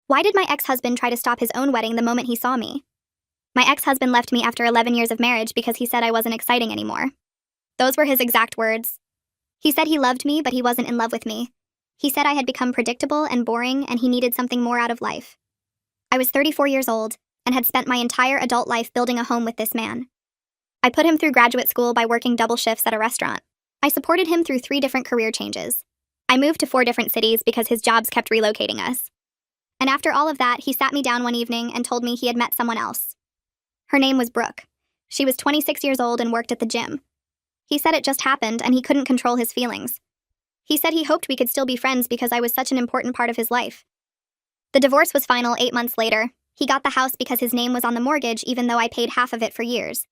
Why did my ex-husband try to stop his own wedding the moment he saw me? My ex-husband left me after 11 years of marriage because he said I wasn't exciting anymore. Those were his exact words. He said he loved me, but he wasn't in love with me. He said I had become predictable and boring, and he needed something more out of life. I was 34 years old and had spent my entire adult life building a home with this man. I put him through graduate school by working double shifts at a restaurant. I supported him through 3 different career changes. I moved to 4 different cities because his jobs kept relocating us. And after all of that, he sat me down one evening and told me he had met someone else. Her name was Brooke. She was 26 years old and worked at the gym. He said it just happened and he couldn't control his feelings. He said he hoped we could still be friends because I was such an important part of his life. The divorce was final 8 months later. He got the house because his name was on the mortgage even though I paid half of it for years.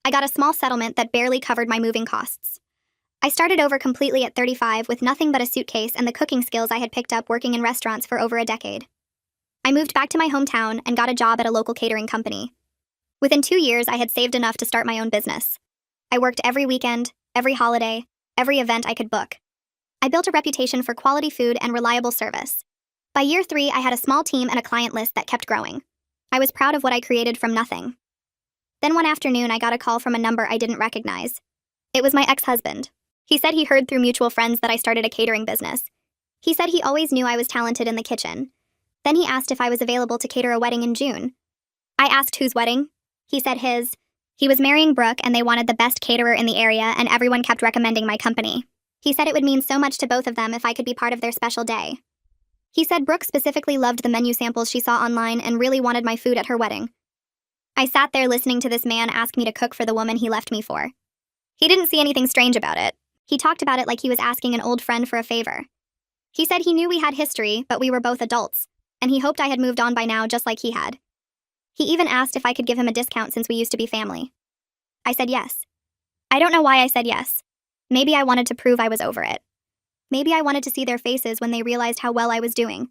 I got a small settlement that barely covered my moving costs. I started over completely at 35 with nothing but a suitcase and the cooking skills I had picked up working in restaurants for over a decade. I moved back to my hometown and got a job at a local catering company. Within 2 years, I had saved enough to start my own business. I worked every weekend, every holiday, every event I could book. I built a reputation for quality food and reliable service. By year 3, I had a small team and a client list that kept growing. I was proud of what I created from nothing. Then one afternoon, I got a call from a number I didn't recognize. It was my ex-husband. He said he heard through mutual friends that I started a catering business. He said he always knew I was talented in the kitchen. Then he asked if I was available to cater a wedding in June. I asked whose wedding. He said his. He was marrying Brooke and they wanted the best caterer in the area and everyone kept recommending my company. He said it would mean so much to both of them if I could be part of their special day. He said Brooke specifically loved the menu samples she saw online and really wanted my food at her wedding. I sat there listening to this man ask me to cook for the woman he left me for. He didn't see anything strange about it. He talked about it like he was asking an old friend for a favor. He said he knew we had history, but we were both adults, and he hoped I had moved on by now just like he had. He even asked if I could give him a discount since we used to be family. I said yes. I don't know why I said yes. Maybe I wanted to prove I was over it. Maybe I wanted to see their faces when they realized how well I was doing.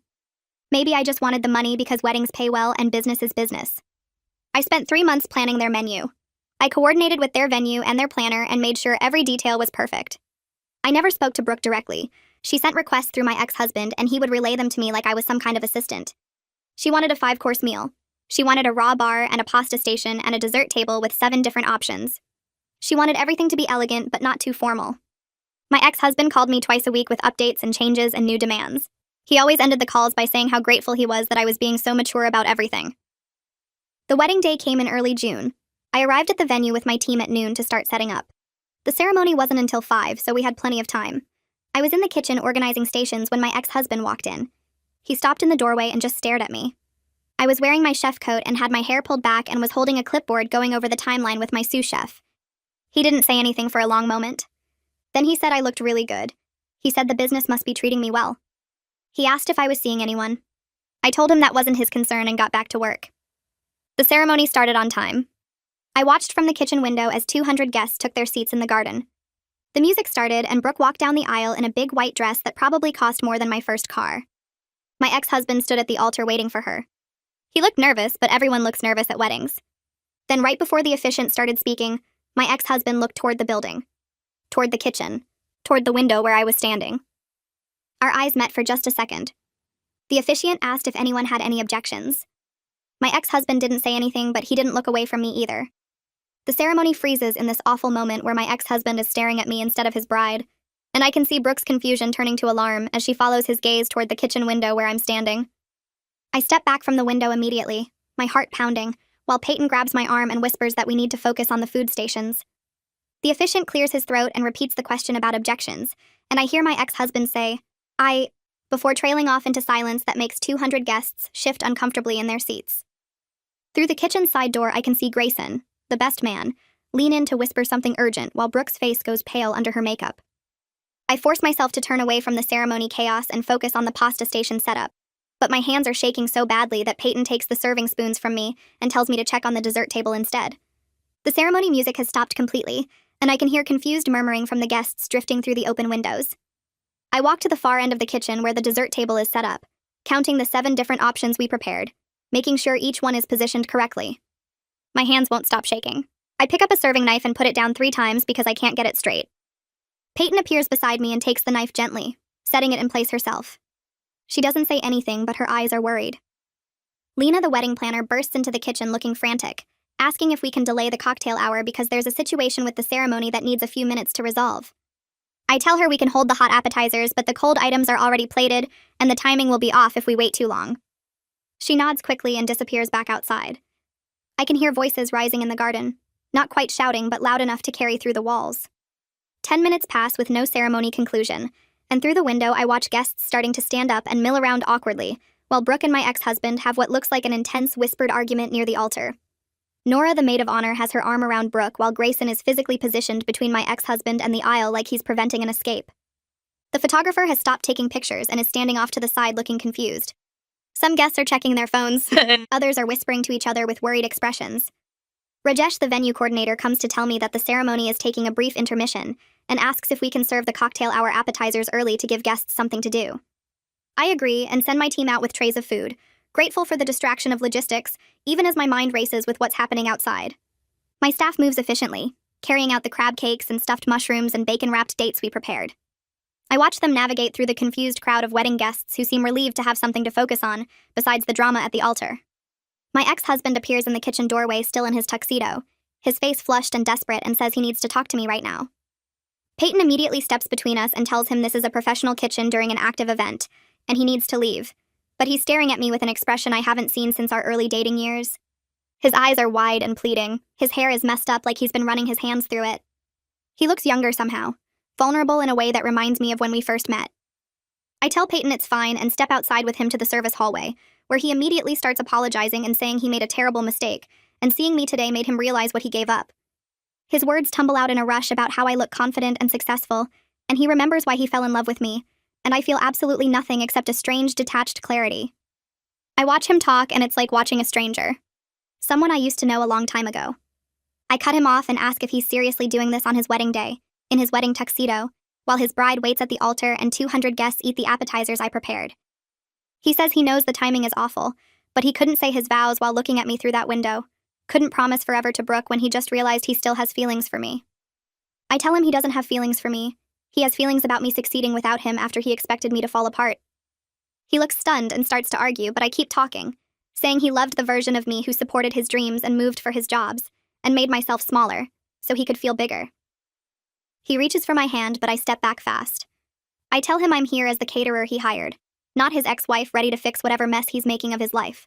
Maybe I just wanted the money because weddings pay well and business is business. I spent 3 months planning their menu. I coordinated with their venue and their planner and made sure every detail was perfect. I never spoke to Brooke directly. She sent requests through my ex-husband and he would relay them to me like I was some kind of assistant. She wanted a 5-course meal. She wanted a raw bar and a pasta station and a dessert table with 7 different options. She wanted everything to be elegant but not too formal. My ex-husband called me twice a week with updates and changes and new demands. He always ended the calls by saying how grateful he was that I was being so mature about everything. The wedding day came in early June. I arrived at the venue with my team at noon to start setting up. The ceremony wasn't until 5, so we had plenty of time. I was in the kitchen organizing stations when my ex-husband walked in. He stopped in the doorway and just stared at me. I was wearing my chef coat and had my hair pulled back and was holding a clipboard going over the timeline with my sous chef. He didn't say anything for a long moment. Then he said I looked really good. He said the business must be treating me well. He asked if I was seeing anyone. I told him that wasn't his concern and got back to work. The ceremony started on time. I watched from the kitchen window as 200 guests took their seats in the garden. The music started and Brooke walked down the aisle in a big white dress that probably cost more than my first car. My ex-husband stood at the altar waiting for her. He looked nervous, but everyone looks nervous at weddings. Then right before the officiant started speaking, my ex-husband looked toward the building, toward the kitchen, toward the window where I was standing. Our eyes met for just a second. The officiant asked if anyone had any objections. My ex-husband didn't say anything, but he didn't look away from me either. The ceremony freezes in this awful moment where my ex-husband is staring at me instead of his bride, and I can see Brooke's confusion turning to alarm as she follows his gaze toward the kitchen window where I'm standing. I step back from the window immediately, my heart pounding, while Peyton grabs my arm and whispers that we need to focus on the food stations. The officiant clears his throat and repeats the question about objections, and I hear my ex-husband say, before trailing off into silence that makes 200 guests shift uncomfortably in their seats. Through the kitchen side door, I can see Grayson, the best man, lean in to whisper something urgent while Brooke's face goes pale under her makeup. I force myself to turn away from the ceremony chaos and focus on the pasta station setup, but my hands are shaking so badly that Peyton takes the serving spoons from me and tells me to check on the dessert table instead. The ceremony music has stopped completely, and I can hear confused murmuring from the guests drifting through the open windows. I walk to the far end of the kitchen where the dessert table is set up, counting the 7 different options we prepared, making sure each one is positioned correctly. My hands won't stop shaking. I pick up a serving knife and put it down 3 times because I can't get it straight. Peyton appears beside me and takes the knife gently, setting it in place herself. She doesn't say anything, but her eyes are worried. Lena, the wedding planner, bursts into the kitchen looking frantic, asking if we can delay the cocktail hour because there's a situation with the ceremony that needs a few minutes to resolve. I tell her we can hold the hot appetizers, but the cold items are already plated, and the timing will be off if we wait too long. She nods quickly and disappears back outside. I can hear voices rising in the garden, not quite shouting, but loud enough to carry through the walls. 10 minutes pass with no ceremony conclusion, and through the window I watch guests starting to stand up and mill around awkwardly, while Brooke and my ex-husband have what looks like an intense whispered argument near the altar. Nora, the maid of honor, has her arm around Brooke while Grayson is physically positioned between my ex-husband and the aisle like he's preventing an escape. The photographer has stopped taking pictures and is standing off to the side looking confused. Some guests are checking their phones, others are whispering to each other with worried expressions. Rajesh, the venue coordinator, comes to tell me that the ceremony is taking a brief intermission and asks if we can serve the cocktail hour appetizers early to give guests something to do. I agree and send my team out with trays of food, grateful for the distraction of logistics, even as my mind races with what's happening outside. My staff moves efficiently, carrying out the crab cakes and stuffed mushrooms and bacon-wrapped dates we prepared. I watch them navigate through the confused crowd of wedding guests who seem relieved to have something to focus on, besides the drama at the altar. My ex-husband appears in the kitchen doorway still in his tuxedo, his face flushed and desperate, and says he needs to talk to me right now. Peyton immediately steps between us and tells him this is a professional kitchen during an active event, and he needs to leave. But he's staring at me with an expression I haven't seen since our early dating years. His eyes are wide and pleading, his hair is messed up like he's been running his hands through it. He looks younger somehow, vulnerable in a way that reminds me of when we first met. I tell Peyton it's fine and step outside with him to the service hallway, where he immediately starts apologizing and saying he made a terrible mistake, and seeing me today made him realize what he gave up. His words tumble out in a rush about how I look confident and successful, and he remembers why he fell in love with me, and I feel absolutely nothing except a strange, detached clarity. I watch him talk, and it's like watching a stranger. Someone I used to know a long time ago. I cut him off and ask if he's seriously doing this on his wedding day, in his wedding tuxedo, while his bride waits at the altar and 200 guests eat the appetizers I prepared. He says he knows the timing is awful, but he couldn't say his vows while looking at me through that window, couldn't promise forever to Brooke when he just realized he still has feelings for me. I tell him he doesn't have feelings for me. He has feelings about me succeeding without him after he expected me to fall apart. He looks stunned and starts to argue, but I keep talking, saying he loved the version of me who supported his dreams and moved for his jobs, and made myself smaller, so he could feel bigger. He reaches for my hand, but I step back fast. I tell him I'm here as the caterer he hired, not his ex-wife ready to fix whatever mess he's making of his life.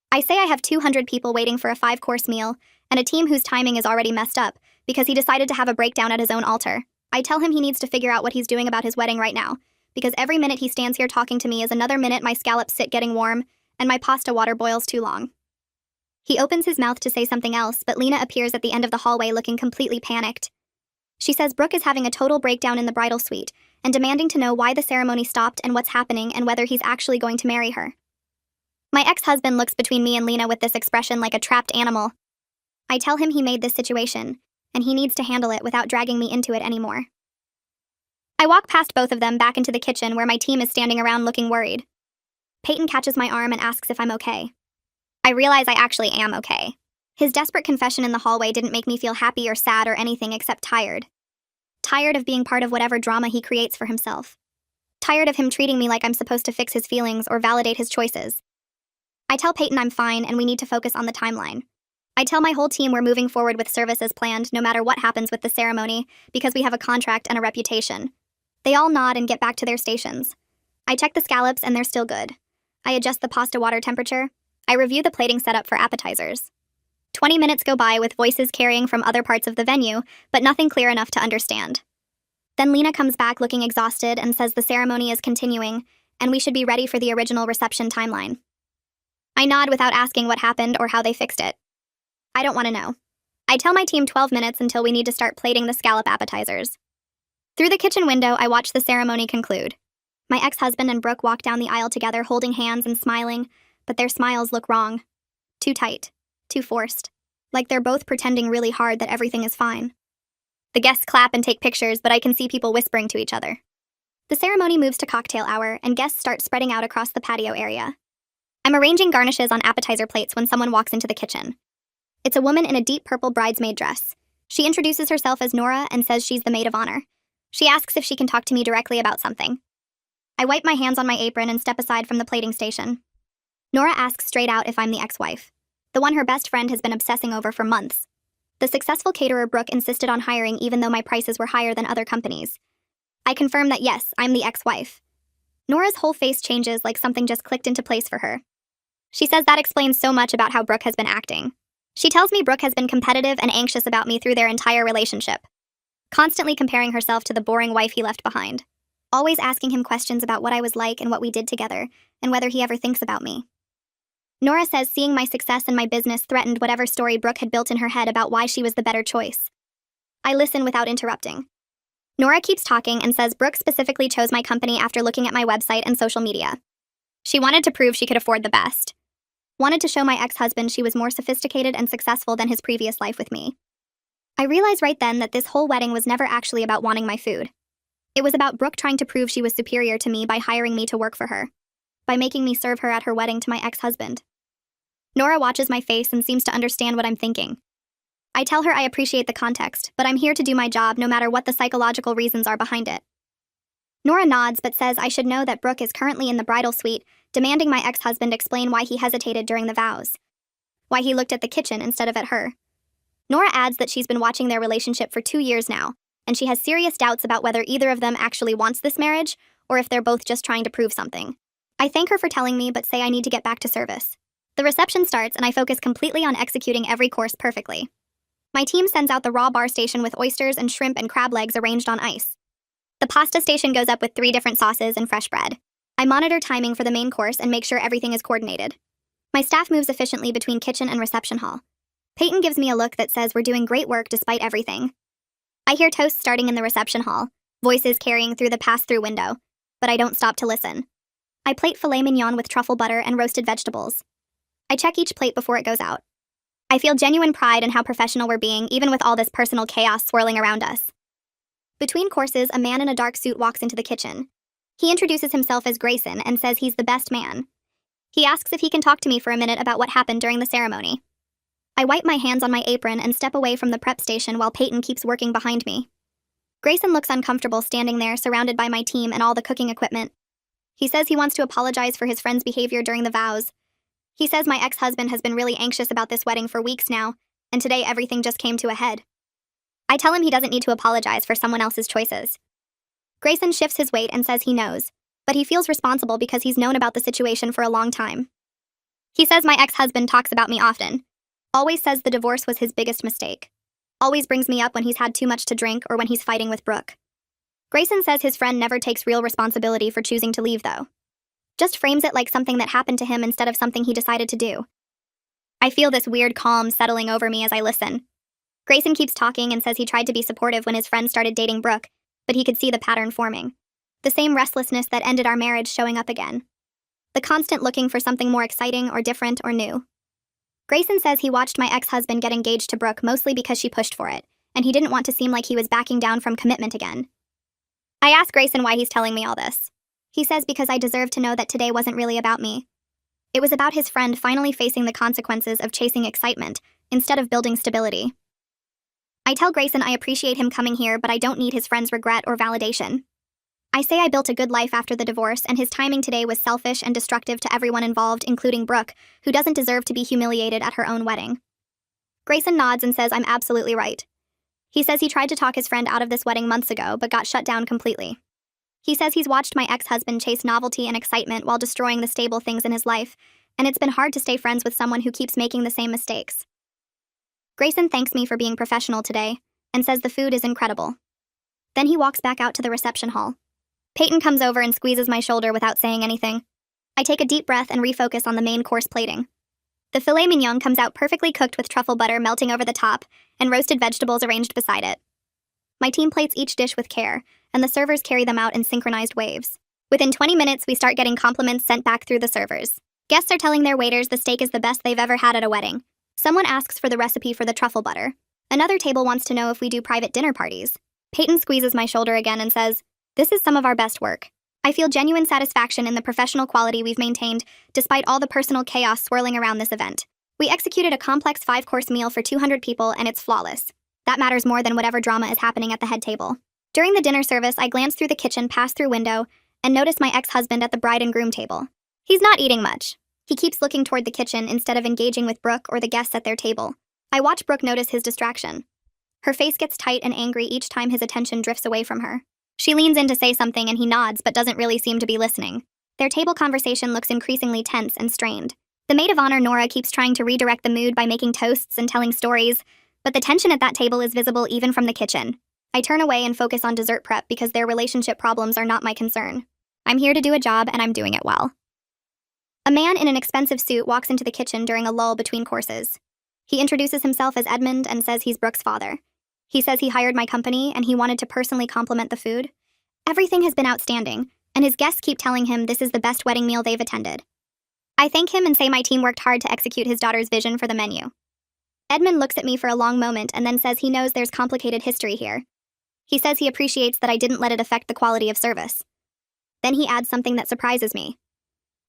I say I have 200 people waiting for a 5-course meal, and a team whose timing is already messed up, because he decided to have a breakdown at his own altar. I tell him he needs to figure out what he's doing about his wedding right now, because every minute he stands here talking to me is another minute my scallops sit getting warm, and my pasta water boils too long. He opens his mouth to say something else, but Lena appears at the end of the hallway looking completely panicked. She says Brooke is having a total breakdown in the bridal suite, and demanding to know why the ceremony stopped and what's happening and whether he's actually going to marry her. My ex-husband looks between me and Lena with this expression like a trapped animal. I tell him he made this situation, and he needs to handle it without dragging me into it anymore. I walk past both of them back into the kitchen where my team is standing around looking worried. Peyton catches my arm and asks if I'm okay. I realize I actually am okay. His desperate confession in the hallway didn't make me feel happy or sad or anything except tired. Tired of being part of whatever drama he creates for himself. Tired of him treating me like I'm supposed to fix his feelings or validate his choices. I tell Peyton I'm fine and we need to focus on the timeline. I tell my whole team we're moving forward with service as planned no matter what happens with the ceremony because we have a contract and a reputation. They all nod and get back to their stations. I check the scallops and they're still good. I adjust the pasta water temperature. I review the plating setup for appetizers. 20 minutes go by with voices carrying from other parts of the venue, but nothing clear enough to understand. Then Lena comes back looking exhausted and says the ceremony is continuing, and we should be ready for the original reception timeline. I nod without asking what happened or how they fixed it. I don't want to know. I tell my team 12 minutes until we need to start plating the scallop appetizers. Through the kitchen window, I watch the ceremony conclude. My ex-husband and Brooke walk down the aisle together holding hands and smiling, but their smiles look wrong. Too tight. Too forced. Like they're both pretending really hard that everything is fine. The guests clap and take pictures, but I can see people whispering to each other. The ceremony moves to cocktail hour, and guests start spreading out across the patio area. I'm arranging garnishes on appetizer plates when someone walks into the kitchen. It's a woman in a deep purple bridesmaid dress. She introduces herself as Nora and says she's the maid of honor. She asks if she can talk to me directly about something. I wipe my hands on my apron and step aside from the plating station. Nora asks straight out if I'm the ex-wife, the one her best friend has been obsessing over for months. The successful caterer Brooke insisted on hiring even though my prices were higher than other companies. I confirm that yes, I'm the ex-wife. Nora's whole face changes like something just clicked into place for her. She says that explains so much about how Brooke has been acting. She tells me Brooke has been competitive and anxious about me through their entire relationship, constantly comparing herself to the boring wife he left behind, always asking him questions about what I was like and what we did together, and whether he ever thinks about me. Nora says seeing my success in my business threatened whatever story Brooke had built in her head about why she was the better choice. I listen without interrupting. Nora keeps talking and says Brooke specifically chose my company after looking at my website and social media. She wanted to prove she could afford the best. Wanted to show my ex-husband she was more sophisticated and successful than his previous life with me. I realized right then that this whole wedding was never actually about wanting my food. It was about Brooke trying to prove she was superior to me by hiring me to work for her, by making me serve her at her wedding to my ex-husband. Nora watches my face and seems to understand what I'm thinking. I tell her I appreciate the context, but I'm here to do my job no matter what the psychological reasons are behind it. Nora nods but says I should know that Brooke is currently in the bridal suite, demanding my ex-husband explain why he hesitated during the vows, why he looked at the kitchen instead of at her. Nora adds that she's been watching their relationship for 2 years now, and she has serious doubts about whether either of them actually wants this marriage, or if they're both just trying to prove something. I thank her for telling me but say I need to get back to service. The reception starts and I focus completely on executing every course perfectly. My team sends out the raw bar station with oysters and shrimp and crab legs arranged on ice. The pasta station goes up with 3 different sauces and fresh bread. I monitor timing for the main course and make sure everything is coordinated. My staff moves efficiently between kitchen and reception hall. Peyton gives me a look that says we're doing great work despite everything. I hear toasts starting in the reception hall, voices carrying through the pass-through window, but I don't stop to listen. I plate filet mignon with truffle butter and roasted vegetables. I check each plate before it goes out. I feel genuine pride in how professional we're being, even with all this personal chaos swirling around us. Between courses, a man in a dark suit walks into the kitchen. He introduces himself as Grayson and says he's the best man. He asks if he can talk to me for a minute about what happened during the ceremony. I wipe my hands on my apron and step away from the prep station while Peyton keeps working behind me. Grayson looks uncomfortable standing there, surrounded by my team and all the cooking equipment. He says he wants to apologize for his friend's behavior during the vows. He says my ex-husband has been really anxious about this wedding for weeks now, and today everything just came to a head. I tell him he doesn't need to apologize for someone else's choices. Grayson shifts his weight and says he knows, but he feels responsible because he's known about the situation for a long time. He says my ex-husband talks about me often. Always says the divorce was his biggest mistake. Always brings me up when he's had too much to drink or when he's fighting with Brooke. Grayson says his friend never takes real responsibility for choosing to leave, though. Just frames it like something that happened to him instead of something he decided to do. I feel this weird calm settling over me as I listen. Grayson keeps talking and says he tried to be supportive when his friend started dating Brooke, but he could see the pattern forming. The same restlessness that ended our marriage showing up again. The constant looking for something more exciting or different or new. Grayson says he watched my ex-husband get engaged to Brooke mostly because she pushed for it, and he didn't want to seem like he was backing down from commitment again. I ask Grayson why he's telling me all this. He says because I deserve to know that today wasn't really about me. It was about his friend finally facing the consequences of chasing excitement instead of building stability. I tell Grayson I appreciate him coming here, but I don't need his friend's regret or validation. I say I built a good life after the divorce, and his timing today was selfish and destructive to everyone involved, including Brooke, who doesn't deserve to be humiliated at her own wedding. Grayson nods and says I'm absolutely right. He says he tried to talk his friend out of this wedding months ago, but got shut down completely. He says he's watched my ex-husband chase novelty and excitement while destroying the stable things in his life, and it's been hard to stay friends with someone who keeps making the same mistakes. Grayson thanks me for being professional today, and says the food is incredible. Then he walks back out to the reception hall. Peyton comes over and squeezes my shoulder without saying anything. I take a deep breath and refocus on the main course plating. The filet mignon comes out perfectly cooked with truffle butter melting over the top, and roasted vegetables arranged beside it. My team plates each dish with care, and the servers carry them out in synchronized waves. Within 20 minutes, we start getting compliments sent back through the servers. Guests are telling their waiters the steak is the best they've ever had at a wedding. Someone asks for the recipe for the truffle butter. Another table wants to know if we do private dinner parties. Peyton squeezes my shoulder again and says, "This is some of our best work." I feel genuine satisfaction in the professional quality we've maintained, despite all the personal chaos swirling around this event. We executed a complex 5-course meal for 200 people, and it's flawless. That matters more than whatever drama is happening at the head table. During the dinner service, I glance through the kitchen pass-through window and notice my ex-husband at the bride and groom table. He's not eating much. He keeps looking toward the kitchen instead of engaging with Brooke or the guests at their table. I watch Brooke notice his distraction. Her face gets tight and angry each time his attention drifts away from her. She leans in to say something and he nods but doesn't really seem to be listening. Their table conversation looks increasingly tense and strained. The maid of honor, Nora, keeps trying to redirect the mood by making toasts and telling stories, but the tension at that table is visible even from the kitchen. I turn away and focus on dessert prep because their relationship problems are not my concern. I'm here to do a job and I'm doing it well. A man in an expensive suit walks into the kitchen during a lull between courses. He introduces himself as Edmund and says he's Brooke's father. He says he hired my company and he wanted to personally compliment the food. Everything has been outstanding, and his guests keep telling him this is the best wedding meal they've attended. I thank him and say my team worked hard to execute his daughter's vision for the menu. Edmund looks at me for a long moment and then says he knows there's complicated history here. He says he appreciates that I didn't let it affect the quality of service. Then he adds something that surprises me.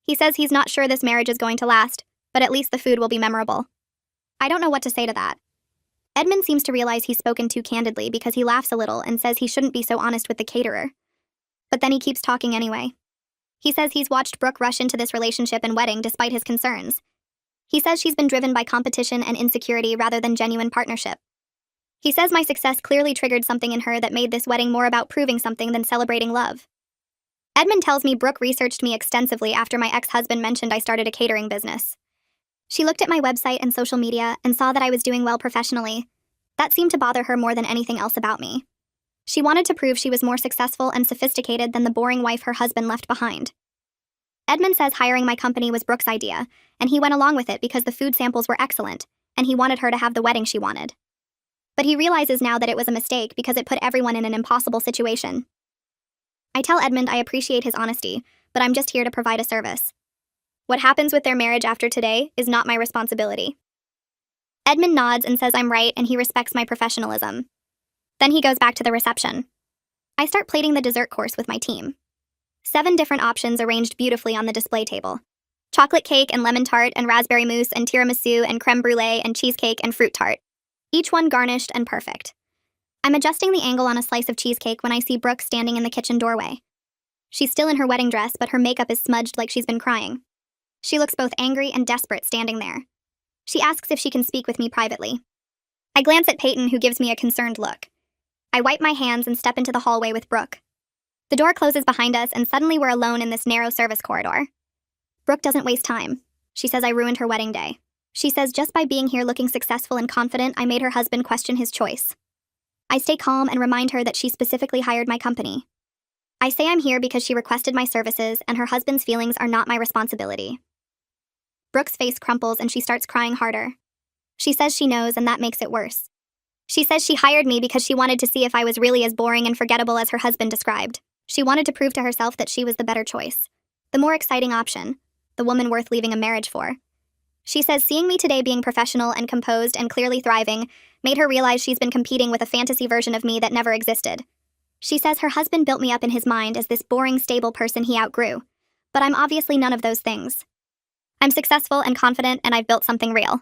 He says he's not sure this marriage is going to last, but at least the food will be memorable. I don't know what to say to that. Edmund seems to realize he's spoken too candidly because he laughs a little and says he shouldn't be so honest with the caterer. But then he keeps talking anyway. He says he's watched Brooke rush into this relationship and wedding despite his concerns. He says she's been driven by competition and insecurity rather than genuine partnership. He says my success clearly triggered something in her that made this wedding more about proving something than celebrating love. Edmund tells me Brooke researched me extensively after my ex-husband mentioned I started a catering business. She looked at my website and social media and saw that I was doing well professionally. That seemed to bother her more than anything else about me. She wanted to prove she was more successful and sophisticated than the boring wife her husband left behind. Edmund says hiring my company was Brooke's idea, and he went along with it because the food samples were excellent, and he wanted her to have the wedding she wanted. But he realizes now that it was a mistake because it put everyone in an impossible situation. I tell Edmund I appreciate his honesty, but I'm just here to provide a service. What happens with their marriage after today is not my responsibility. Edmund nods and says I'm right and he respects my professionalism. Then he goes back to the reception. I start plating the dessert course with my team. 7 different options arranged beautifully on the display table. Chocolate cake and lemon tart and raspberry mousse and tiramisu and creme brulee and cheesecake and fruit tart. Each one garnished and perfect. I'm adjusting the angle on a slice of cheesecake when I see Brooke standing in the kitchen doorway. She's still in her wedding dress, but her makeup is smudged like she's been crying. She looks both angry and desperate standing there. She asks if she can speak with me privately. I glance at Peyton, who gives me a concerned look. I wipe my hands and step into the hallway with Brooke. The door closes behind us, and suddenly we're alone in this narrow service corridor. Brooke doesn't waste time. She says I ruined her wedding day. She says just by being here looking successful and confident, I made her husband question his choice. I stay calm and remind her that she specifically hired my company. I say I'm here because she requested my services, and her husband's feelings are not my responsibility. Brooke's face crumples and she starts crying harder. She says she knows, and that makes it worse. She says she hired me because she wanted to see if I was really as boring and forgettable as her husband described. She wanted to prove to herself that she was the better choice, the more exciting option, the woman worth leaving a marriage for. She says seeing me today being professional and composed and clearly thriving made her realize she's been competing with a fantasy version of me that never existed. She says her husband built me up in his mind as this boring, stable person he outgrew, but I'm obviously none of those things. I'm successful and confident, and I've built something real.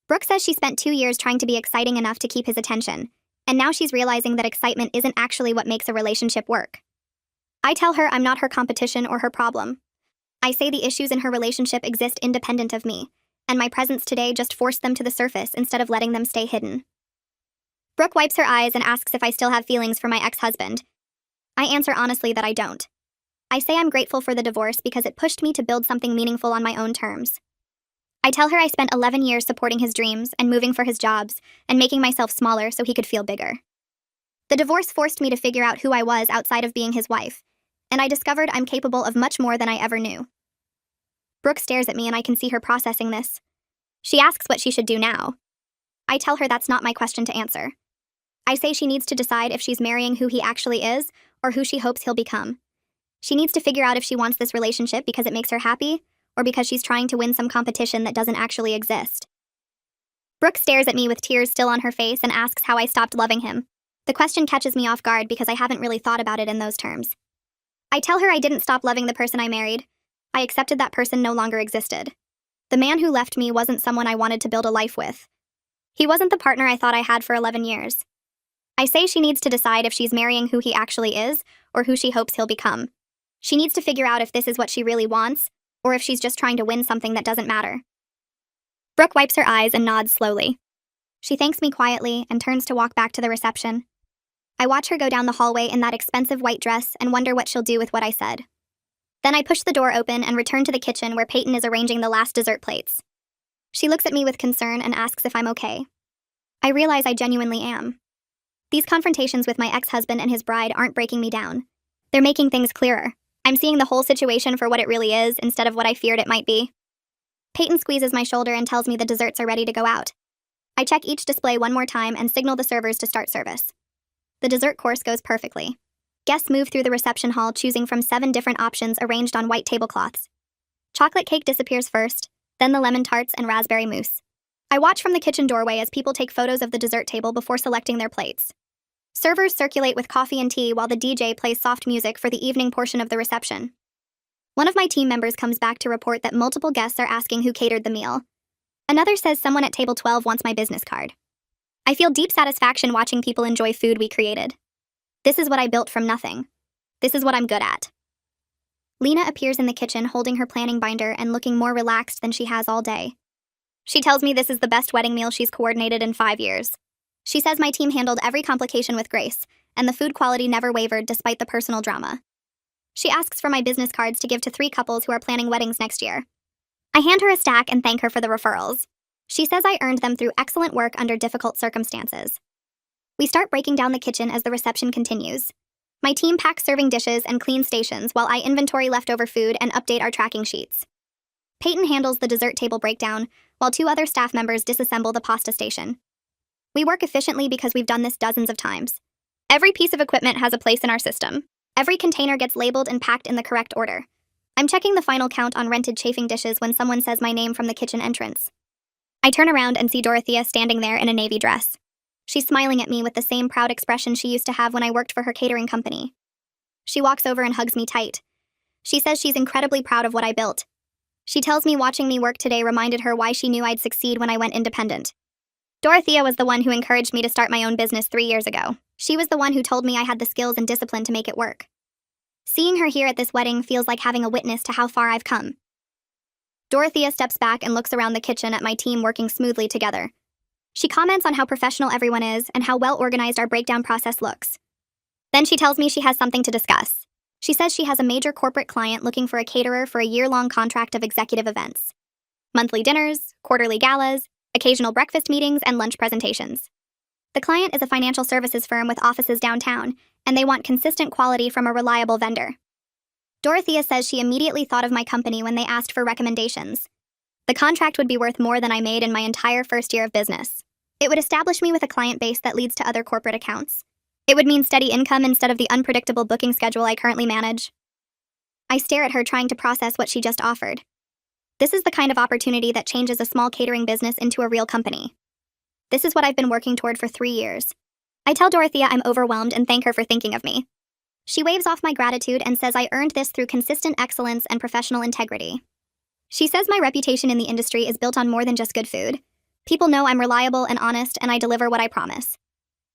Brooke says she spent 2 years trying to be exciting enough to keep his attention, and now she's realizing that excitement isn't actually what makes a relationship work. I tell her I'm not her competition or her problem. I say the issues in her relationship exist independent of me, and my presence today just forced them to the surface instead of letting them stay hidden. Brooke wipes her eyes and asks if I still have feelings for my ex-husband. I answer honestly that I don't. I say I'm grateful for the divorce because it pushed me to build something meaningful on my own terms. I tell her I spent 11 years supporting his dreams and moving for his jobs and making myself smaller so he could feel bigger. The divorce forced me to figure out who I was outside of being his wife, and I discovered I'm capable of much more than I ever knew. Brooke stares at me and I can see her processing this. She asks what she should do now. I tell her that's not my question to answer. I say she needs to decide if she's marrying who he actually is or who she hopes he'll become. She needs to figure out if she wants this relationship because it makes her happy or because she's trying to win some competition that doesn't actually exist. Brooke stares at me with tears still on her face and asks how I stopped loving him. The question catches me off guard because I haven't really thought about it in those terms. I tell her I didn't stop loving the person I married. I accepted that person no longer existed. The man who left me wasn't someone I wanted to build a life with. He wasn't the partner I thought I had for 11 years. I say she needs to decide if she's marrying who he actually is or who she hopes he'll become. She needs to figure out if this is what she really wants or if she's just trying to win something that doesn't matter. Brooke wipes her eyes and nods slowly. She thanks me quietly and turns to walk back to the reception. I watch her go down the hallway in that expensive white dress and wonder what she'll do with what I said. Then I push the door open and return to the kitchen where Peyton is arranging the last dessert plates. She looks at me with concern and asks if I'm okay. I realize I genuinely am. These confrontations with my ex-husband and his bride aren't breaking me down. They're making things clearer. I'm seeing the whole situation for what it really is instead of what I feared it might be. Peyton squeezes my shoulder and tells me the desserts are ready to go out. I check each display one more time and signal the servers to start service. The dessert course goes perfectly. Guests move through the reception hall choosing from 7 different options arranged on white tablecloths. Chocolate cake disappears first, then the lemon tarts and raspberry mousse. I watch from the kitchen doorway as people take photos of the dessert table before selecting their plates. Servers circulate with coffee and tea while the DJ plays soft music for the evening portion of the reception. One of my team members comes back to report that multiple guests are asking who catered the meal. Another says someone at table 12 wants my business card. I feel deep satisfaction watching people enjoy food we created. This is what I built from nothing. This is what I'm good at. Lena appears in the kitchen holding her planning binder and looking more relaxed than she has all day. She tells me this is the best wedding meal she's coordinated in 5 years. She says my team handled every complication with grace, and the food quality never wavered despite the personal drama. She asks for my business cards to give to 3 couples who are planning weddings next year. I hand her a stack and thank her for the referrals. She says I earned them through excellent work under difficult circumstances. We start breaking down the kitchen as the reception continues. My team packs serving dishes and clean stations while I inventory leftover food and update our tracking sheets. Peyton handles the dessert table breakdown, while 2 other staff members disassemble the pasta station. We work efficiently because we've done this dozens of times. Every piece of equipment has a place in our system. Every container gets labeled and packed in the correct order. I'm checking the final count on rented chafing dishes when someone says my name from the kitchen entrance. I turn around and see Dorothea standing there in a navy dress. She's smiling at me with the same proud expression she used to have when I worked for her catering company. She walks over and hugs me tight. She says she's incredibly proud of what I built. She tells me watching me work today reminded her why she knew I'd succeed when I went independent. Dorothea was the one who encouraged me to start my own business 3 years ago. She was the one who told me I had the skills and discipline to make it work. Seeing her here at this wedding feels like having a witness to how far I've come. Dorothea steps back and looks around the kitchen at my team working smoothly together. She comments on how professional everyone is and how well-organized our breakdown process looks. Then she tells me she has something to discuss. She says she has a major corporate client looking for a caterer for a year-long contract of executive events. Monthly dinners, quarterly galas, occasional breakfast meetings, and lunch presentations. The client is a financial services firm with offices downtown, and they want consistent quality from a reliable vendor. Dorothea says she immediately thought of my company when they asked for recommendations. The contract would be worth more than I made in my entire first year of business. It would establish me with a client base that leads to other corporate accounts. It would mean steady income instead of the unpredictable booking schedule I currently manage. I stare at her trying to process what she just offered. This is the kind of opportunity that changes a small catering business into a real company. This is what I've been working toward for 3 years. I tell Dorothea I'm overwhelmed and thank her for thinking of me. She waves off my gratitude and says I earned this through consistent excellence and professional integrity. She says my reputation in the industry is built on more than just good food. People know I'm reliable and honest, and I deliver what I promise.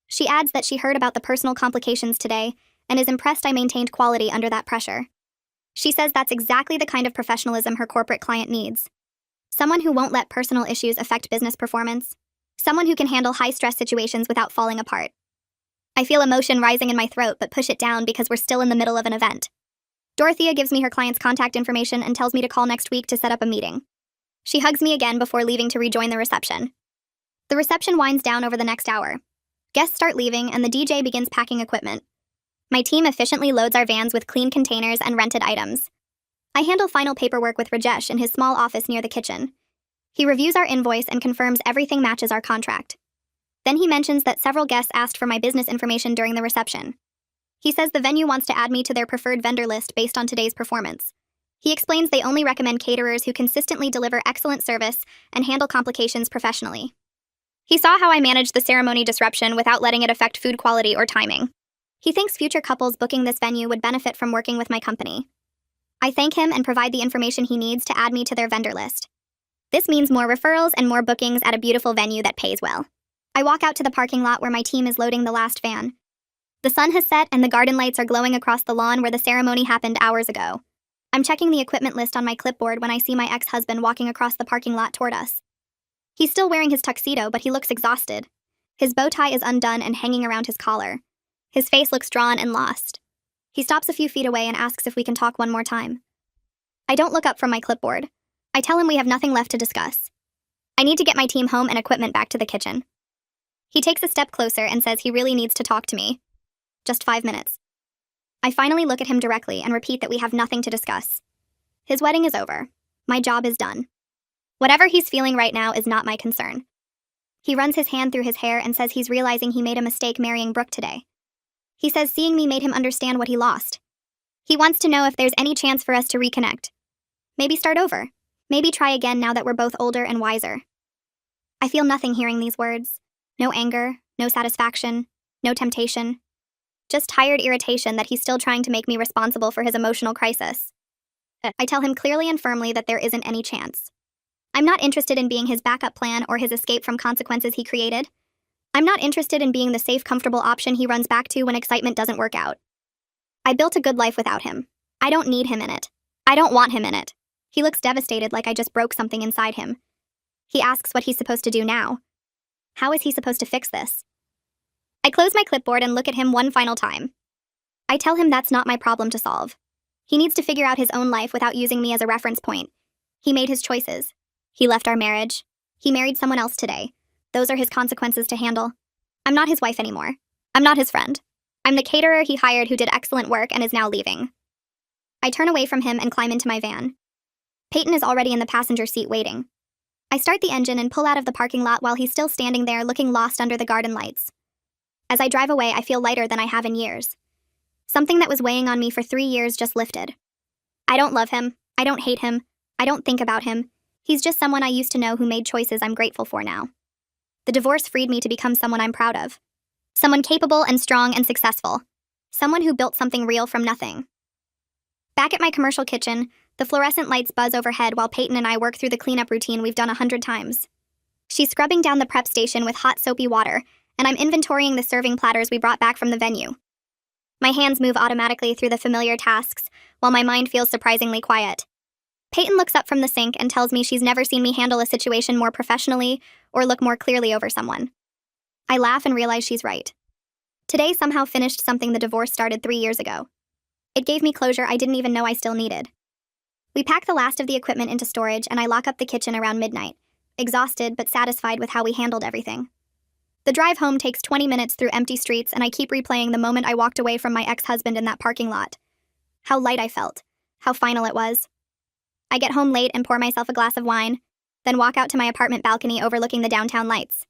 She adds that she heard about the personal complications today and is impressed I maintained quality under that pressure. She says that's exactly the kind of professionalism her corporate client needs. Someone who won't let personal issues affect business performance. Someone who can handle high-stress situations without falling apart. I feel emotion rising in my throat but push it down because we're still in the middle of an event. Dorothea gives me her client's contact information and tells me to call next week to set up a meeting. She hugs me again before leaving to rejoin the reception. The reception winds down over the next hour. Guests start leaving and the DJ begins packing equipment. My team efficiently loads our vans with clean containers and rented items. I handle final paperwork with Rajesh in his small office near the kitchen. He reviews our invoice and confirms everything matches our contract. Then he mentions that several guests asked for my business information during the reception. He says the venue wants to add me to their preferred vendor list based on today's performance. He explains they only recommend caterers who consistently deliver excellent service and handle complications professionally. He saw how I managed the ceremony disruption without letting it affect food quality or timing. He thinks future couples booking this venue would benefit from working with my company. I thank him and provide the information he needs to add me to their vendor list. This means more referrals and more bookings at a beautiful venue that pays well. I walk out to the parking lot where my team is loading the last van. The sun has set and the garden lights are glowing across the lawn where the ceremony happened hours ago. I'm checking the equipment list on my clipboard when I see my ex-husband walking across the parking lot toward us. He's still wearing his tuxedo, but he looks exhausted. His bow tie is undone and hanging around his collar. His face looks drawn and lost. He stops a few feet away and asks if we can talk one more time. I don't look up from my clipboard. I tell him we have nothing left to discuss. I need to get my team home and equipment back to the kitchen. He takes a step closer and says he really needs to talk to me. Just 5 minutes. I finally look at him directly and repeat that we have nothing to discuss. His wedding is over. My job is done. Whatever he's feeling right now is not my concern. He runs his hand through his hair and says he's realizing he made a mistake marrying Brooke today. He says seeing me made him understand what he lost. He wants to know if there's any chance for us to reconnect. Maybe start over. Maybe try again now that we're both older and wiser. I feel nothing hearing these words. No anger, no satisfaction, no temptation. Just tired irritation that he's still trying to make me responsible for his emotional crisis. I tell him clearly and firmly that there isn't any chance. I'm not interested in being his backup plan or his escape from consequences he created. I'm not interested in being the safe, comfortable option he runs back to when excitement doesn't work out. I built a good life without him. I don't need him in it. I don't want him in it. He looks devastated, like I just broke something inside him. He asks what he's supposed to do now. How is he supposed to fix this? I close my clipboard and look at him one final time. I tell him that's not my problem to solve. He needs to figure out his own life without using me as a reference point. He made his choices. He left our marriage. He married someone else today. Those are his consequences to handle. I'm not his wife anymore. I'm not his friend. I'm the caterer he hired who did excellent work and is now leaving. I turn away from him and climb into my van. Peyton is already in the passenger seat waiting. I start the engine and pull out of the parking lot while he's still standing there looking lost under the garden lights. As I drive away, I feel lighter than I have in years. Something that was weighing on me for 3 years just lifted. I don't love him. I don't hate him. I don't think about him. He's just someone I used to know who made choices I'm grateful for now. The divorce freed me to become someone I'm proud of. Someone capable and strong and successful. Someone who built something real from nothing. Back at my commercial kitchen, the fluorescent lights buzz overhead while Peyton and I work through the cleanup routine we've done 100 times. She's scrubbing down the prep station with hot soapy water, and I'm inventorying the serving platters we brought back from the venue. My hands move automatically through the familiar tasks, while my mind feels surprisingly quiet. Peyton looks up from the sink and tells me she's never seen me handle a situation more professionally or look more clearly over someone. I laugh and realize she's right. Today somehow finished something the divorce started 3 years ago. It gave me closure I didn't even know I still needed. We pack the last of the equipment into storage and I lock up the kitchen around midnight, exhausted but satisfied with how we handled everything. The drive home takes 20 minutes through empty streets and I keep replaying the moment I walked away from my ex-husband in that parking lot. How light I felt. How final it was. I get home late and pour myself a glass of wine, then walk out to my apartment balcony overlooking the downtown lights.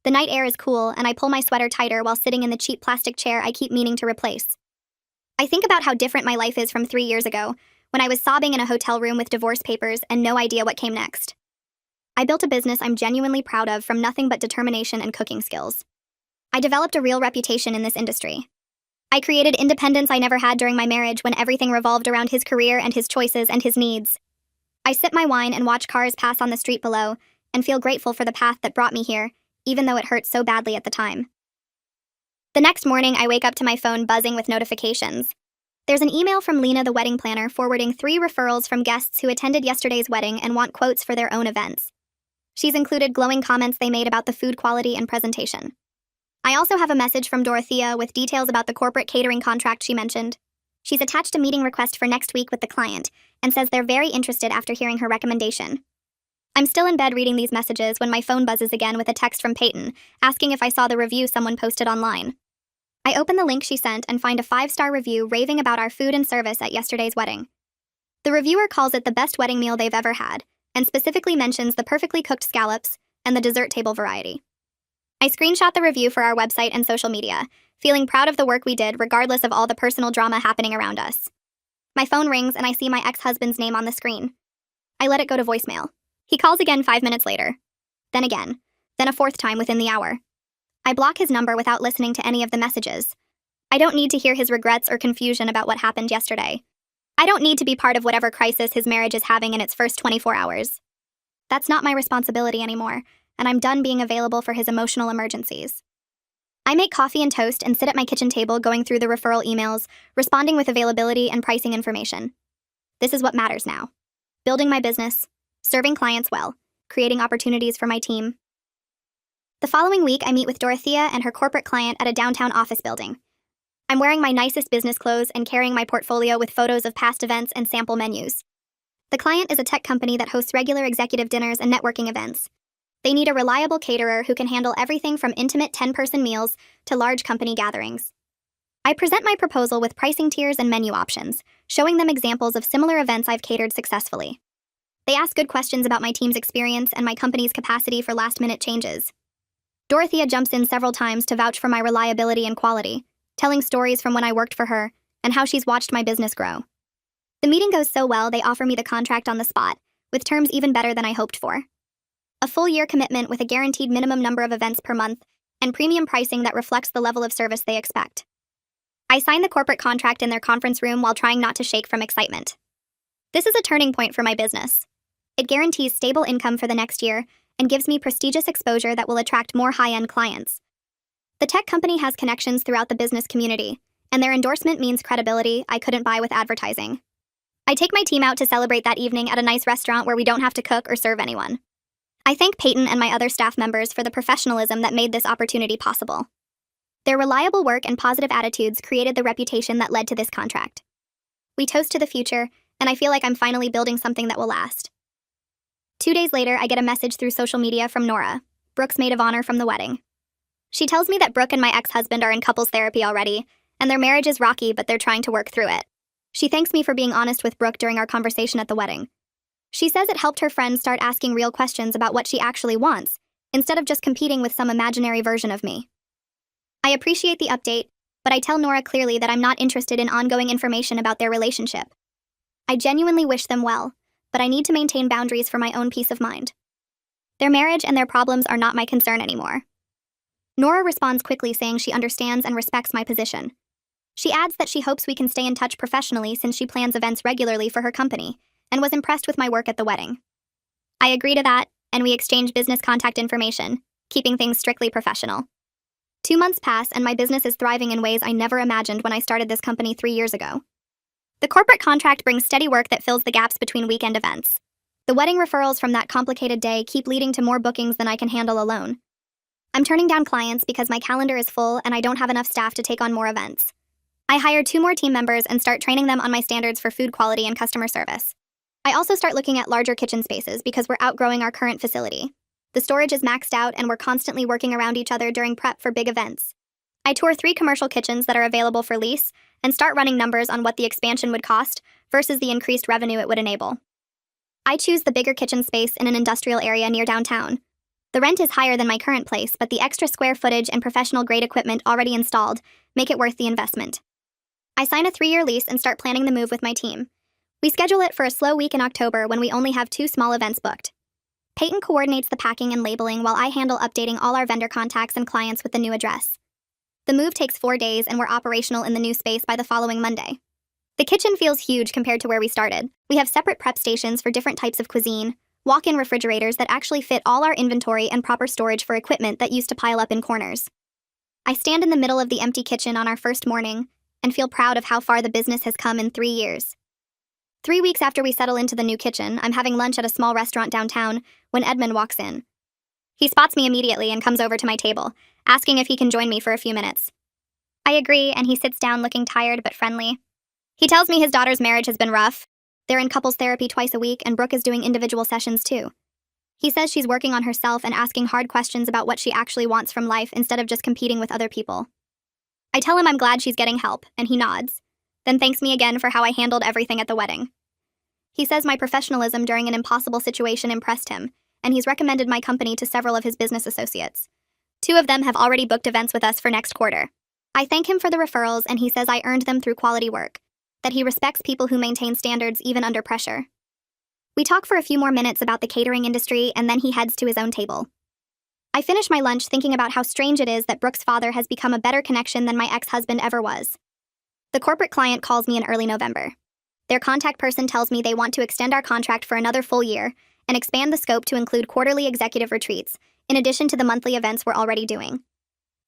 The night air is cool and I pull my sweater tighter while sitting in the cheap plastic chair I keep meaning to replace. I think about how different my life is from 3 years ago, when I was sobbing in a hotel room with divorce papers and no idea what came next. I built a business I'm genuinely proud of from nothing but determination and cooking skills. I developed a real reputation in this industry. I created independence I never had during my marriage when everything revolved around his career and his choices and his needs. I sip my wine and watch cars pass on the street below and feel grateful for the path that brought me here, even though it hurt so badly at the time. The next morning, I wake up to my phone buzzing with notifications. There's an email from Lena, the wedding planner, forwarding 3 referrals from guests who attended yesterday's wedding and want quotes for their own events. She's included glowing comments they made about the food quality and presentation. I also have a message from Dorothea with details about the corporate catering contract she mentioned. She's attached a meeting request for next week with the client and says they're very interested after hearing her recommendation. I'm still in bed reading these messages when my phone buzzes again with a text from Peyton, asking if I saw the review someone posted online. I open the link she sent and find a 5-star review raving about our food and service at yesterday's wedding. The reviewer calls it the best wedding meal they've ever had, and specifically mentions the perfectly cooked scallops and the dessert table variety. I screenshot the review for our website and social media, feeling proud of the work we did regardless of all the personal drama happening around us. My phone rings and I see my ex-husband's name on the screen. I let it go to voicemail. He calls again 5 minutes later. Then again. Then a 4th time within the hour. I block his number without listening to any of the messages. I don't need to hear his regrets or confusion about what happened yesterday. I don't need to be part of whatever crisis his marriage is having in its first 24 hours. That's not my responsibility anymore, and I'm done being available for his emotional emergencies. I make coffee and toast and sit at my kitchen table going through the referral emails, responding with availability and pricing information. This is what matters now. Building my business, serving clients well, creating opportunities for my team. The following week, I meet with Dorothea and her corporate client at a downtown office building. I'm wearing my nicest business clothes and carrying my portfolio with photos of past events and sample menus. The client is a tech company that hosts regular executive dinners and networking events. They need a reliable caterer who can handle everything from intimate 10-person meals to large company gatherings. I present my proposal with pricing tiers and menu options, showing them examples of similar events I've catered successfully. They ask good questions about my team's experience and my company's capacity for last-minute changes. Dorothea jumps in several times to vouch for my reliability and quality, telling stories from when I worked for her and how she's watched my business grow. The meeting goes so well, they offer me the contract on the spot, with terms even better than I hoped for. A full-year commitment with a guaranteed minimum number of events per month and premium pricing that reflects the level of service they expect. I sign the corporate contract in their conference room while trying not to shake from excitement. This is a turning point for my business. It guarantees stable income for the next year and gives me prestigious exposure that will attract more high-end clients. The tech company has connections throughout the business community, and their endorsement means credibility I couldn't buy with advertising. I take my team out to celebrate that evening at a nice restaurant where we don't have to cook or serve anyone. I thank Peyton and my other staff members for the professionalism that made this opportunity possible. Their reliable work and positive attitudes created the reputation that led to this contract. We toast to the future, and I feel like I'm finally building something that will last. 2 days later, I get a message through social media from Nora, Brooke's maid of honor from the wedding. She tells me that Brooke and my ex-husband are in couples therapy already, and their marriage is rocky, but they're trying to work through it. She thanks me for being honest with Brooke during our conversation at the wedding. She says it helped her friends start asking real questions about what she actually wants, instead of just competing with some imaginary version of me. I appreciate the update, but I tell Nora clearly that I'm not interested in ongoing information about their relationship. I genuinely wish them well, but I need to maintain boundaries for my own peace of mind. Their marriage and their problems are not my concern anymore. Nora responds quickly, saying she understands and respects my position. She adds that she hopes we can stay in touch professionally since she plans events regularly for her company, and was impressed with my work at the wedding. I agree to that, and we exchange business contact information, keeping things strictly professional. 2 months pass, and my business is thriving in ways I never imagined when I started this company 3 years ago. The corporate contract brings steady work that fills the gaps between weekend events. The wedding referrals from that complicated day keep leading to more bookings than I can handle alone. I'm turning down clients because my calendar is full and I don't have enough staff to take on more events. I hire 2 more team members and start training them on my standards for food quality and customer service. I also start looking at larger kitchen spaces because we're outgrowing our current facility. The storage is maxed out and we're constantly working around each other during prep for big events. I tour 3 commercial kitchens that are available for lease and start running numbers on what the expansion would cost versus the increased revenue it would enable. I choose the bigger kitchen space in an industrial area near downtown. The rent is higher than my current place, but the extra square footage and professional-grade equipment already installed make it worth the investment. I sign a 3-year lease and start planning the move with my team. We schedule it for a slow week in October when we only have 2 small events booked. Peyton coordinates the packing and labeling while I handle updating all our vendor contacts and clients with the new address. The move takes 4 days and we're operational in the new space by the following Monday. The kitchen feels huge compared to where we started. We have separate prep stations for different types of cuisine, walk-in refrigerators that actually fit all our inventory, and proper storage for equipment that used to pile up in corners. I stand in the middle of the empty kitchen on our first morning and feel proud of how far the business has come in 3 years. 3 weeks after we settle into the new kitchen, I'm having lunch at a small restaurant downtown when Edmund walks in. He spots me immediately and comes over to my table, asking if he can join me for a few minutes. I agree, and he sits down looking tired but friendly. He tells me his daughter's marriage has been rough. They're in couples therapy twice a week, and Brooke is doing individual sessions too. He says she's working on herself and asking hard questions about what she actually wants from life instead of just competing with other people. I tell him I'm glad she's getting help, and he nods, then thanks me again for how I handled everything at the wedding. He says my professionalism during an impossible situation impressed him, and he's recommended my company to several of his business associates. 2 of them have already booked events with us for next quarter. I thank him for the referrals, and he says I earned them through quality work, that he respects people who maintain standards even under pressure. We talk for a few more minutes about the catering industry, and then he heads to his own table. I finish my lunch thinking about how strange it is that Brooke's father has become a better connection than my ex-husband ever was. The corporate client calls me in early November. Their contact person tells me they want to extend our contract for another full year and expand the scope to include quarterly executive retreats, in addition to the monthly events we're already doing.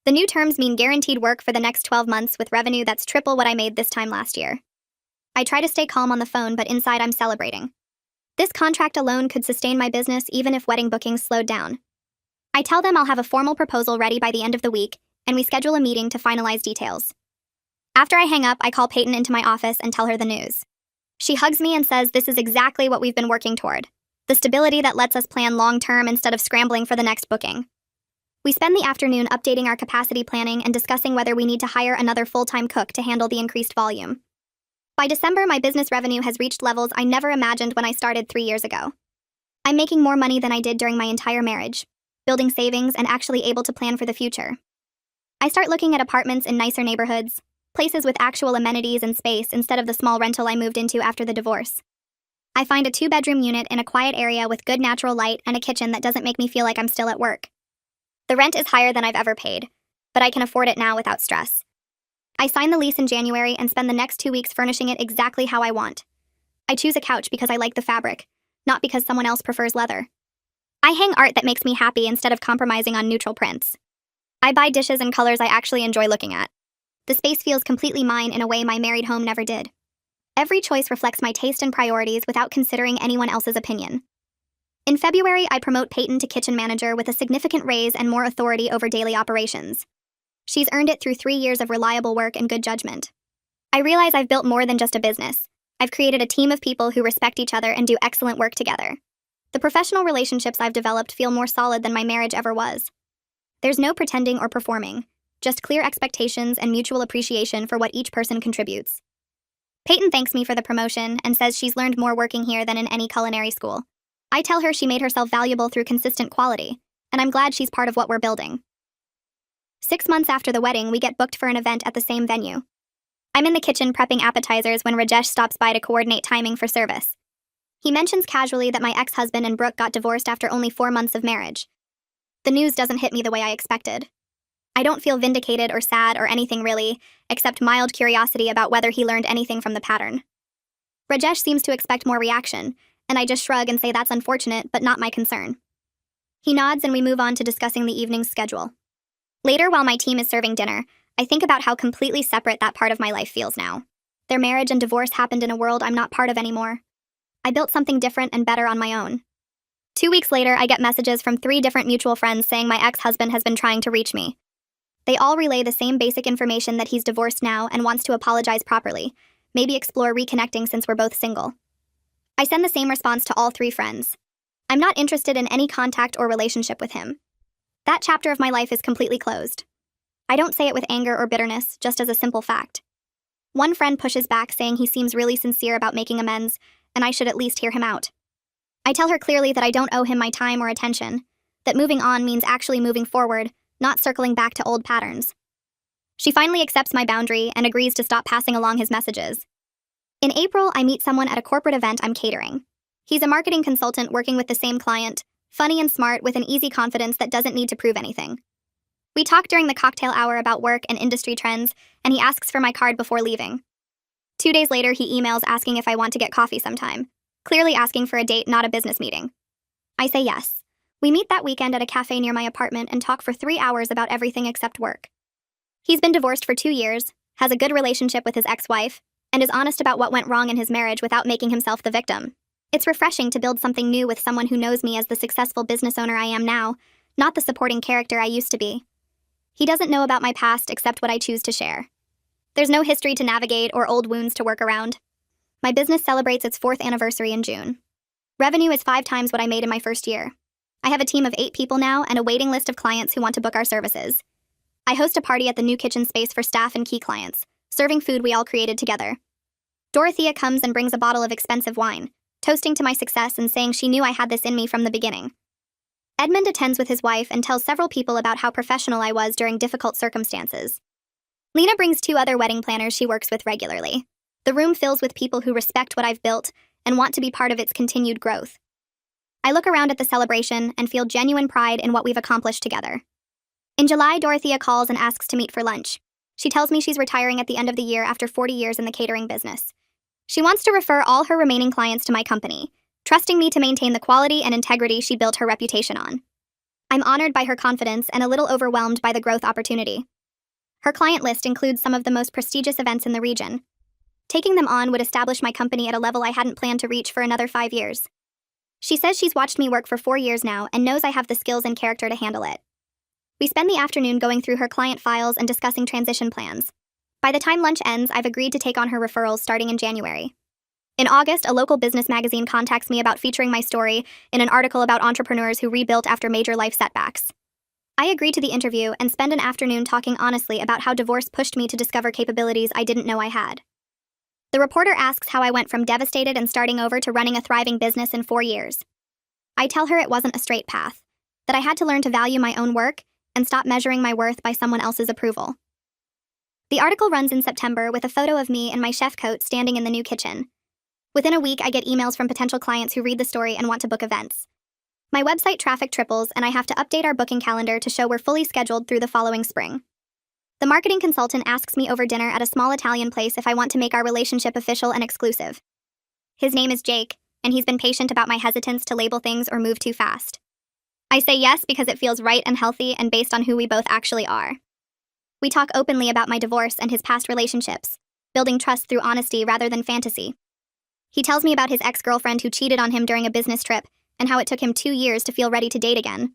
The new terms mean guaranteed work for the next 12 months with revenue that's triple what I made this time last year. I try to stay calm on the phone, but inside I'm celebrating. This contract alone could sustain my business even if wedding bookings slowed down. I tell them I'll have a formal proposal ready by the end of the week, and we schedule a meeting to finalize details. After I hang up, I call Peyton into my office and tell her the news. She hugs me and says this is exactly what we've been working toward. The stability that lets us plan long-term instead of scrambling for the next booking. We spend the afternoon updating our capacity planning and discussing whether we need to hire another full-time cook to handle the increased volume. By December, my business revenue has reached levels I never imagined when I started 3 years ago. I'm making more money than I did during my entire marriage, building savings and actually able to plan for the future. I start looking at apartments in nicer neighborhoods, places with actual amenities and space instead of the small rental I moved into after the divorce. I find a 2-bedroom unit in a quiet area with good natural light and a kitchen that doesn't make me feel like I'm still at work. The rent is higher than I've ever paid, but I can afford it now without stress. I sign the lease in January and spend the next 2 weeks furnishing it exactly how I want. I choose a couch because I like the fabric, not because someone else prefers leather. I hang art that makes me happy instead of compromising on neutral prints. I buy dishes in colors I actually enjoy looking at. The space feels completely mine in a way my married home never did. Every choice reflects my taste and priorities without considering anyone else's opinion. In February, I promote Peyton to kitchen manager with a significant raise and more authority over daily operations. She's earned it through 3 years of reliable work and good judgment. I realize I've built more than just a business. I've created a team of people who respect each other and do excellent work together. The professional relationships I've developed feel more solid than my marriage ever was. There's no pretending or performing, just clear expectations and mutual appreciation for what each person contributes. Peyton thanks me for the promotion and says she's learned more working here than in any culinary school. I tell her she made herself valuable through consistent quality, and I'm glad she's part of what we're building. 6 months after the wedding, we get booked for an event at the same venue. I'm in the kitchen prepping appetizers when Rajesh stops by to coordinate timing for service. He mentions casually that my ex-husband and Brooke got divorced after only 4 months of marriage. The news doesn't hit me the way I expected. I don't feel vindicated or sad or anything really, except mild curiosity about whether he learned anything from the pattern. Rajesh seems to expect more reaction, and I just shrug and say that's unfortunate but not my concern. He nods and we move on to discussing the evening's schedule. Later, while my team is serving dinner, I think about how completely separate that part of my life feels now. Their marriage and divorce happened in a world I'm not part of anymore. I built something different and better on my own. 2 weeks later, I get messages from 3 different mutual friends saying my ex-husband has been trying to reach me. They all relay the same basic information that he's divorced now and wants to apologize properly, maybe explore reconnecting since we're both single. I send the same response to all 3 friends. I'm not interested in any contact or relationship with him. That chapter of my life is completely closed. I don't say it with anger or bitterness, just as a simple fact. One friend pushes back, saying he seems really sincere about making amends, and I should at least hear him out. I tell her clearly that I don't owe him my time or attention, that moving on means actually moving forward, not circling back to old patterns. She finally accepts my boundary and agrees to stop passing along his messages. In April, I meet someone at a corporate event I'm catering. He's a marketing consultant working with the same client, funny and smart with an easy confidence that doesn't need to prove anything. We talk during the cocktail hour about work and industry trends, and he asks for my card before leaving. 2 days later, he emails asking if I want to get coffee sometime, clearly asking for a date, not a business meeting. I say yes. We meet that weekend at a cafe near my apartment and talk for 3 hours about everything except work. He's been divorced for 2 years, has a good relationship with his ex-wife, and is honest about what went wrong in his marriage without making himself the victim. It's refreshing to build something new with someone who knows me as the successful business owner I am now, not the supporting character I used to be. He doesn't know about my past except what I choose to share. There's no history to navigate or old wounds to work around. My business celebrates its 4th anniversary in June. Revenue is 5 times what I made in my first year. I have a team of 8 people now and a waiting list of clients who want to book our services. I host a party at the new kitchen space for staff and key clients, serving food we all created together. Dorothea comes and brings a bottle of expensive wine, toasting to my success and saying she knew I had this in me from the beginning. Edmund attends with his wife and tells several people about how professional I was during difficult circumstances. Lena brings 2 other wedding planners she works with regularly. The room fills with people who respect what I've built and want to be part of its continued growth. I look around at the celebration and feel genuine pride in what we've accomplished together. In July, Dorothea calls and asks to meet for lunch. She tells me she's retiring at the end of the year after 40 years in the catering business. She wants to refer all her remaining clients to my company, trusting me to maintain the quality and integrity she built her reputation on. I'm honored by her confidence and a little overwhelmed by the growth opportunity. Her client list includes some of the most prestigious events in the region. Taking them on would establish my company at a level I hadn't planned to reach for another 5 years. She says she's watched me work for 4 years now and knows I have the skills and character to handle it. We spend the afternoon going through her client files and discussing transition plans. By the time lunch ends, I've agreed to take on her referrals starting in January. In August, a local business magazine contacts me about featuring my story in an article about entrepreneurs who rebuilt after major life setbacks. I agree to the interview and spend an afternoon talking honestly about how divorce pushed me to discover capabilities I didn't know I had. The reporter asks how I went from devastated and starting over to running a thriving business in 4 years. I tell her it wasn't a straight path, that I had to learn to value my own work and stop measuring my worth by someone else's approval. The article runs in September with a photo of me in my chef coat standing in the new kitchen. Within a week, I get emails from potential clients who read the story and want to book events. My website traffic triples, and I have to update our booking calendar to show we're fully scheduled through the following spring. The marketing consultant asks me over dinner at a small Italian place if I want to make our relationship official and exclusive. His name is Jake, and he's been patient about my hesitance to label things or move too fast. I say yes because it feels right and healthy and based on who we both actually are. We talk openly about my divorce and his past relationships, building trust through honesty rather than fantasy. He tells me about his ex-girlfriend who cheated on him during a business trip and how it took him 2 years to feel ready to date again.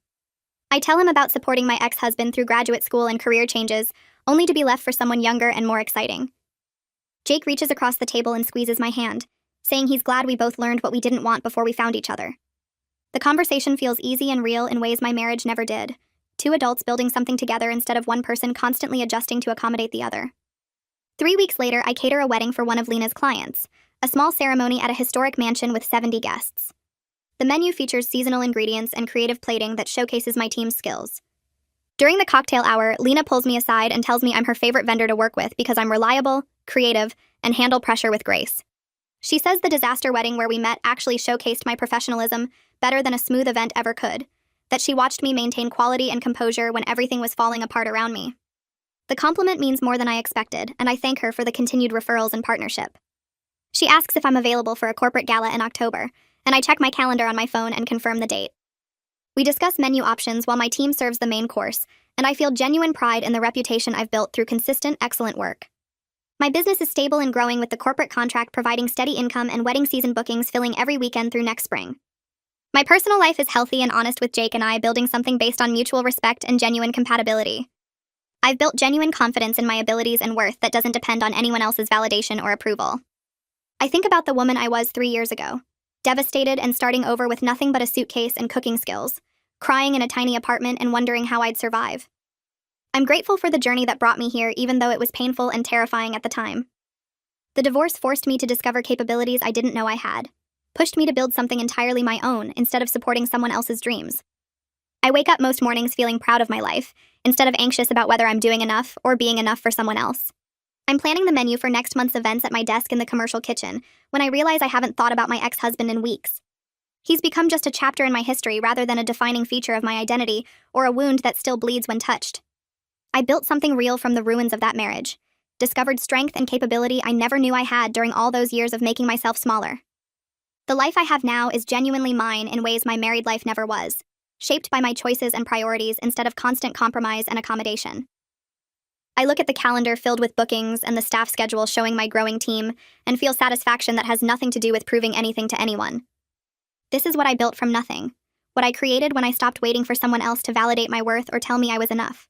I tell him about supporting my ex-husband through graduate school and career changes, only to be left for someone younger and more exciting. Jake reaches across the table and squeezes my hand, saying he's glad we both learned what we didn't want before we found each other. The conversation feels easy and real in ways my marriage never did. 2 adults building something together instead of one person constantly adjusting to accommodate the other. 3 weeks later, I cater a wedding for one of Lena's clients, a small ceremony at a historic mansion with 70 guests. The menu features seasonal ingredients and creative plating that showcases my team's skills. During the cocktail hour, Lena pulls me aside and tells me I'm her favorite vendor to work with because I'm reliable, creative, and handle pressure with grace. She says the disaster wedding where we met actually showcased my professionalism better than a smooth event ever could, that she watched me maintain quality and composure when everything was falling apart around me. The compliment means more than I expected, and I thank her for the continued referrals and partnership. She asks if I'm available for a corporate gala in October, and I check my calendar on my phone and confirm the date. We discuss menu options while my team serves the main course, and I feel genuine pride in the reputation I've built through consistent, excellent work. My business is stable and growing with the corporate contract providing steady income and wedding season bookings filling every weekend through next spring. My personal life is healthy and honest with Jake and I building something based on mutual respect and genuine compatibility. I've built genuine confidence in my abilities and worth that doesn't depend on anyone else's validation or approval. I think about the woman I was 3 years ago, devastated and starting over with nothing but a suitcase and cooking skills, crying in a tiny apartment and wondering how I'd survive. I'm grateful for the journey that brought me here even though it was painful and terrifying at the time. The divorce forced me to discover capabilities I didn't know I had, pushed me to build something entirely my own instead of supporting someone else's dreams. I wake up most mornings feeling proud of my life, instead of anxious about whether I'm doing enough or being enough for someone else. I'm planning the menu for next month's events at my desk in the commercial kitchen when I realize I haven't thought about my ex-husband in weeks. He's become just a chapter in my history rather than a defining feature of my identity or a wound that still bleeds when touched. I built something real from the ruins of that marriage, discovered strength and capability I never knew I had during all those years of making myself smaller. The life I have now is genuinely mine in ways my married life never was, shaped by my choices and priorities instead of constant compromise and accommodation. I look at the calendar filled with bookings and the staff schedule showing my growing team and feel satisfaction that has nothing to do with proving anything to anyone. This is what I built from nothing, what I created when I stopped waiting for someone else to validate my worth or tell me I was enough.